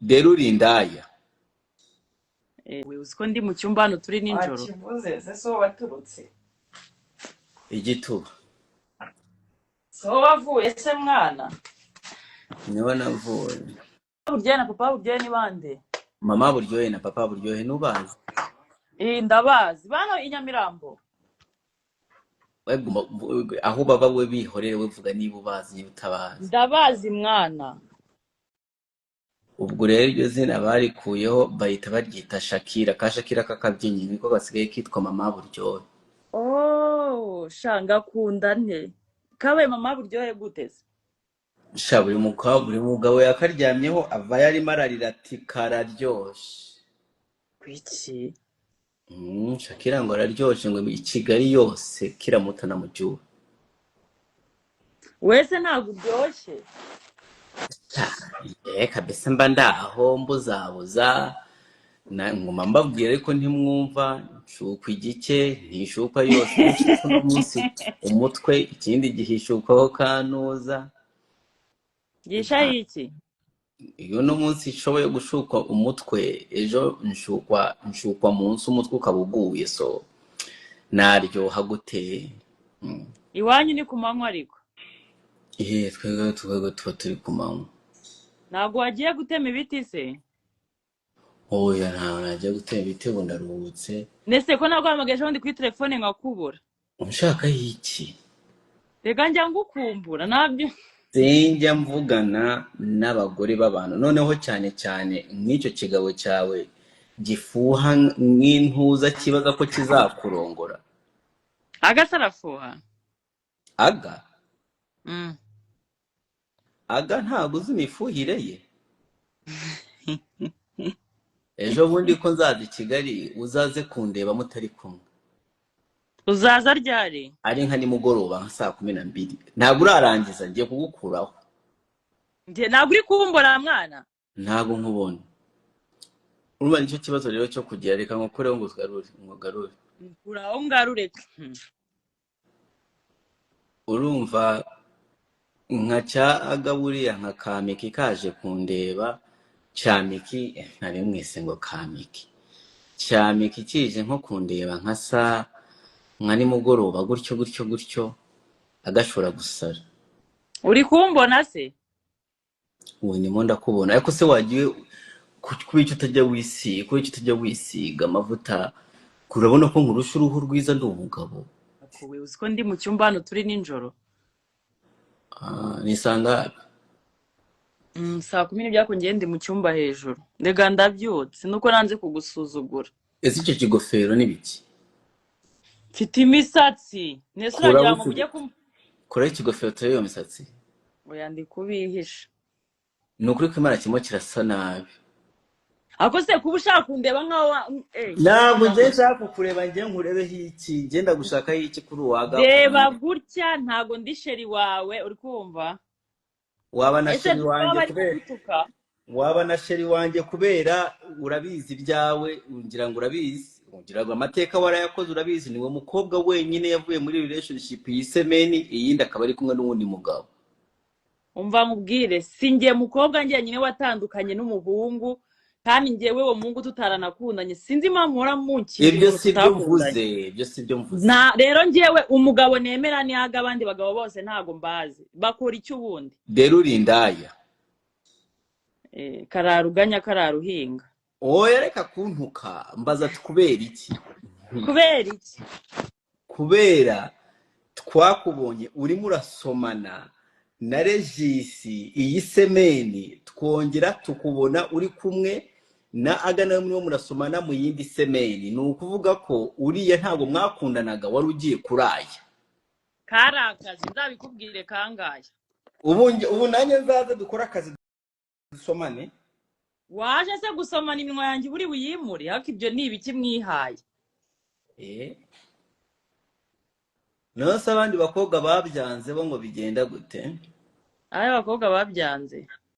derura indaya. Uzi ko ndi mu cyumba hano turi nijoro. Wakivuze se so waturutse. Igituba. So wavuye se mwana. Niho navuye. Buryohe na papa buryohe ni bande? Mama buryohe na papa buryohe nubazi. Ndabazi. Bano i Nyamirambo. Aho baba we bihorere we vuga niba ubazi niba utabazi. Ndabazi mwana. Ubwo rero iryo zina barikuyeho bahita baryita Shakira. Ka Shakira kakabyinyi niko gasigaye kitwa mama buryohe. Oh, shanga kunda nte. Kabaye mama buryohe guteze. Sha buri mugabo yakaryamyeho ava yari mararira ati kararyoshe. Kwiki? Shakira ngo araryoshe ngo i Kigali yose kiramutana mu gihugu. Wese ntabwo uryoshye. Kabisa mba ndaho mbuzabuza nguma mbabwira ariko ntimwumva nshuka igike ntishuka yose no munsi umutwe ikindi gihishukaho kanuza Gisha iki? iyo no munsi ishoboye gushuka umutwe ejo nshukwa munsi umutwe ukabuguye so naryoha gute. Iwanyu ni ku manywa ariko. Twebwe tuba turi ku manywa. Ntabwo wagiye gutema ibiti se? Oya ntawe najya gutema ibiti ngo ndaruhutse. Nese ko naguhamagaje undi kuri telefone nkakubura. Unshaka iki? Rega njya ngukumbura nabyo. Sinjya mvugana n'abagore b'abantu noneho cyane cyane nk'icyo kigabo cyawe gifuha nk'intuza kibaza ko kizakurongora. Agasarafuha. Aga ntabwo uzi imifuhire ye. Ejo bundi ko nzaza i Kigali uzaze kundeba mutari kumwe. Uzaza ryari? Ari nka nimugoroba nka saa 12. Ntabwo urarangiza ngiye kugukuraho. Ntabwo uri kumbura mwana? Ntabwo nkubona. Urumva nicyo kibazo rero cyo kugira reka ngukoreho ngo ugarure. Uraho ngarure. Urumva nka cya agaburiya nka Kamiki kaje kundeba Cyamiki nari mwese ngo Kamiki. Cyamiki kije nko kundeba nka saa nka nimugoroba gutyo agashora gusara. Uri kumbona se? Ubu ndimo ndakubona ariko se wagiye kubicyo utajya wisiga amavuta kurabona ko nkurusha uruhu rwiza ndi umugabo. Akuwe uzi ko ndi mu cyumba hano turi nijoro. Nisanga saa 10 byakongeye ndi mu cyumba hejuru. Ndega ndabyutse nuko nanze kugusuzugura. ese icyo kigofero nibiki? Mfite imisatsi. Nese uragira ngo mujye kora ikigofero turi iyo misatsi. Oya ndi kubihisha. Nukuri ko imana kimo kirasa nabi. Ako se kuba ushaka kundeba nkaho ntabwo ngiye nshaka kureba ngiye nkurebeho iki ngenda gushakaho iki kuri uwaga. Reba gutya ntago ndi sheri wawe uri kumva? Waba na sheri wanjye kubera urabizi ibyawe ngira ngo urabizi ngira ngo amateka warayakoze urabizi niwe mukobwa wenyine yavuye muri relationship yisemeni iyindi akaba ari kumwe n'uwundi mugabo. Umva mubwire singiye mukobwa njye nyine watandukanye n'umuhungu kandi njyewe wo mungu tutaranakundanye sinzi impamvu mpora munki. Ibyo si byo mvuze. Rero njyewe umugabo nemera ni aga abandi bagabo bose ntago mbazi bakora icyo ubundi. Derura indaya. Kararuganya kararuhinga. Oya reka kuntuka mbaza tukubera iki? Kubera twakubonye urimo urasomana na Regisi iyi semeni twongera tukubona uri kumwe na Agana mwe murasomana mu yindi semeni ni ukuvuga ko uriya ntago mwakundanaga wari ugiye kuraya. Karakazi nzabikubwire kangaye. Ubu nanjye nzaza dukora akazi dusomane. Waje se gusomana iminwa yanjye buri buyimure hako ibyo ni ibiki mwihaye. Nose abandi bakobwa babyanze bo ngo bigenda gute? Ayo bakobwa babyanze.